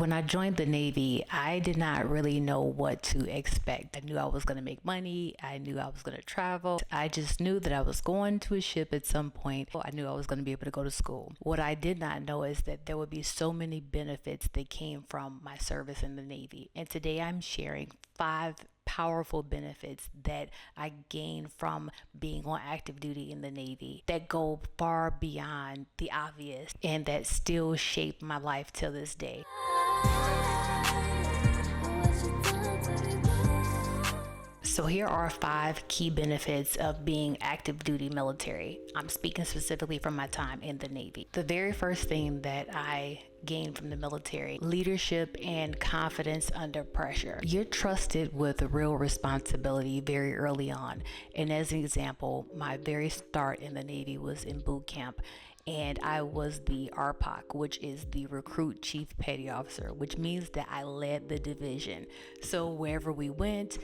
When I joined the Navy, I did not really know what to expect. I knew I was going to make money. I knew I was going to travel. I just knew that I was going to a ship at some point. I knew I was going to be able to go to school. What I did not know is that there would be so many benefits that came from my service in the Navy. And today I'm sharing 5 powerful benefits that I gained from being on active duty in the Navy that go far beyond the obvious and that still shape my life till this day. So here are 5 key benefits of being active duty military. I'm speaking specifically from my time in the Navy. The very first thing that I gained from the military: leadership and confidence under pressure. You're trusted with real responsibility very early on. And as an example, my very start in the Navy was in boot camp, and I was the RPOC, which is the Recruit Chief Petty Officer, which means that I led the division. So wherever we went,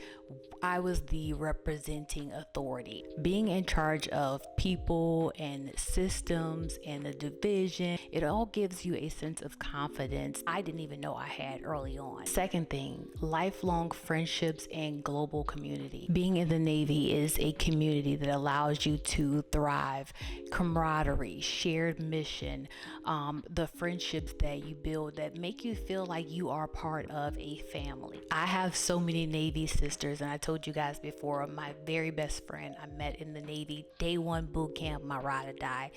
I was the representing authority. Being in charge of people and systems and the division, it all gives you a sense of confidence I didn't even know I had early on. Second thing, lifelong friendships and global community. Being in the Navy is a community that allows you to thrive. Camaraderie, shared mission, the friendships that you build that make you feel like you are part of a family. I have so many Navy sisters, and I told you guys before, my very best friend I met in the Navy, day one boot camp, my ride or die.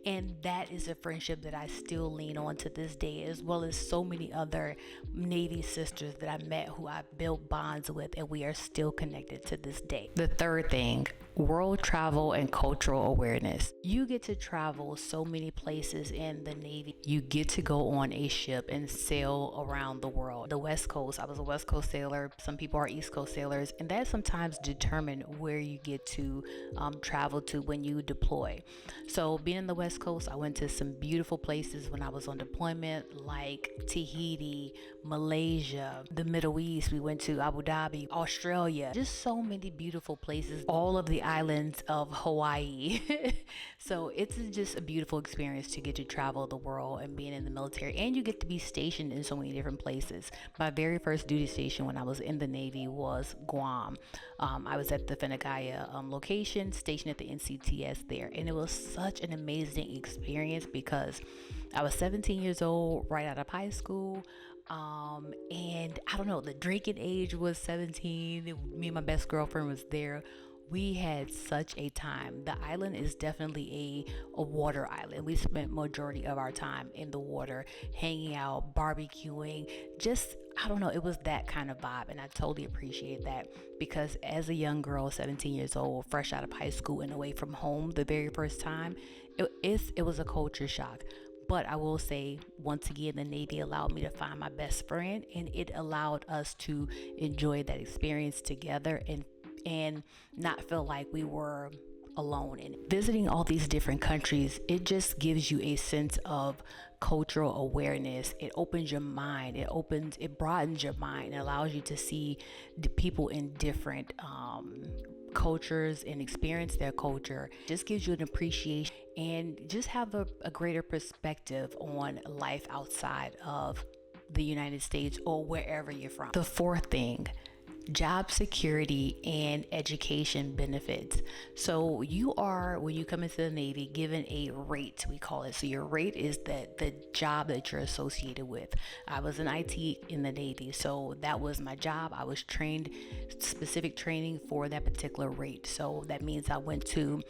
And that is a friendship that I still lean on to this day, as well as so many other Navy sisters that I met who I built bonds with, and we are still connected to this day. The third thing, world travel and cultural awareness. You get to travel so many places in the Navy. You get to go on a ship and sail around the world. The West Coast, I was a West Coast sailor. Some people are East Coast sailors, and that sometimes determine where you get to travel to when you deploy. So being in the West Coast, I went to some beautiful places when I was on deployment, like Tahiti, Malaysia, the Middle East. We went to Abu Dhabi, Australia, just so many beautiful places, all of the islands of Hawaii. So it's just a beautiful experience to get to travel the world and being in the military, and you get to be stationed in so many different places. My very first duty station when I was in the Navy was Guam. I was at the Finagaya location, stationed at the NCTS there, and it was such an amazing experience because I was 17 years old, right out of high school. And I don't know, the drinking age was 17. Me and my best girlfriend was there. We had such a time. The island is definitely a water island. We spent majority of our time in the water, hanging out, barbecuing, just, I don't know, it was that kind of vibe. And I totally appreciate that because as a young girl, 17 years old, fresh out of high school and away from home the very first time, it was a culture shock. But I will say, once again, the Navy allowed me to find my best friend, and it allowed us to enjoy that experience together and not feel like we were alone. And visiting all these different countries, it just gives you a sense of cultural awareness. It opens your mind, it broadens your mind, and allows you to see the people in different cultures and experience their culture. Just gives you an appreciation and just have a greater perspective on life outside of the United States or wherever you're from. The fourth thing, job security and education benefits. So you are, when you come into the Navy, given a rate, we call it. So your rate is the job that you're associated with. I was in IT in the Navy, so that was my job. I was trained, specific training for that particular rate. So that means I went to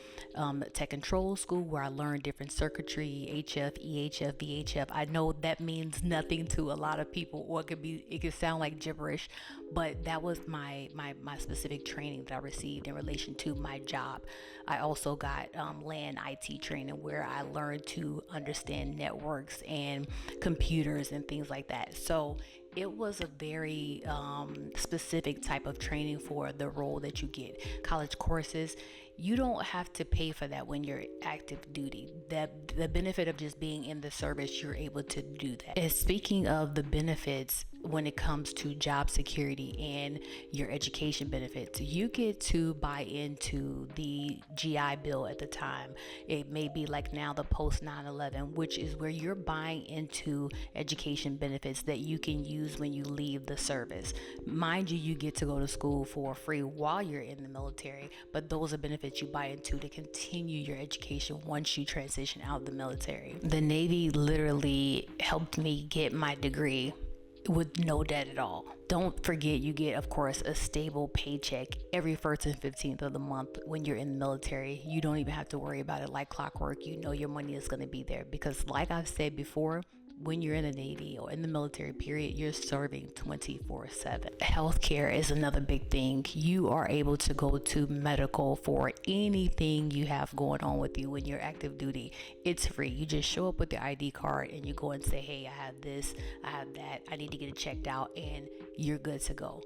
tech control school where I learned different circuitry, HF, EHF, VHF. I know that means nothing to a lot of people, or it could sound like gibberish, but that was my specific training that I received in relation to my job. I also got LAN IT training where I learned to understand networks and computers and things like that. So It was a very specific type of training for the role that you get. College courses, you don't have to pay for that when you're active duty. That the benefit of just being in the service, you're able to do that. And speaking of the benefits, when it comes to job security and your education benefits, you get to buy into the GI Bill at the time. It may be like now the post 9/11, which is where you're buying into education benefits that you can use when you leave the service. Mind you, you get to go to school for free while you're in the military, but those are benefits you buy into to continue your education once you transition out of the military. The Navy literally helped me get my degree with no debt at all. Don't forget, you get, of course, a stable paycheck every 1st and 15th of the month when you're in the military. You don't even have to worry about it like clockwork. You know your money is going to be there because, like I've said before, when you're in the Navy or in the military period, you're serving 24/7. Healthcare is another big thing. You are able to go to medical for anything you have going on with you when you're active duty. It's free. You just show up with your ID card and you go and say, hey, I have this, I have that, I need to get it checked out, and you're good to go.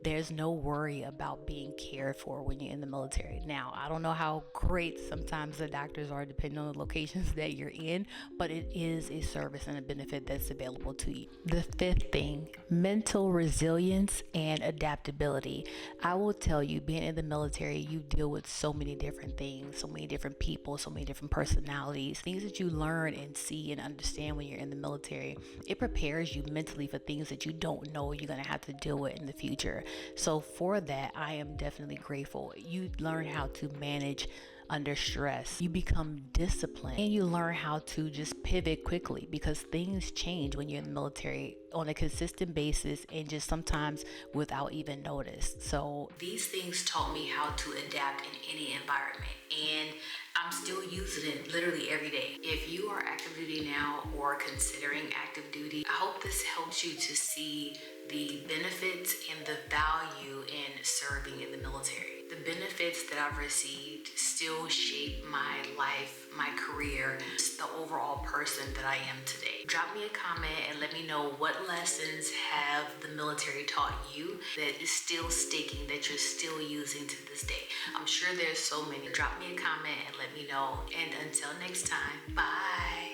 There's no worry about being cared for when you're in the military. Now, I don't know how great sometimes the doctors are depending on the locations that you're in, but it is a service and a benefit that's available to you. The fifth thing, mental resilience and adaptability. I will tell you, being in the military, you deal with so many different things, so many different people, so many different personalities, things that you learn and see and understand when you're in the military. It prepares you mentally for things that you don't know you're going to have to deal with in the future. So for that, I am definitely grateful. You learn how to manage under stress. You become disciplined and you learn how to just pivot quickly because things change when you're in the military on a consistent basis and just sometimes without even notice. So these things taught me how to adapt in any environment, and I'm still using it literally every day. If you are active duty now or considering active duty, I hope this helps you to see the benefits and the value in serving in the military. The benefits that I've received still shape my life, my career, the overall person that I am today. Drop me a comment and let me know what lessons have the military taught you that is still sticking, that you're still using to this day. I'm sure there's so many. Drop me a comment and let me know. And until next time, bye.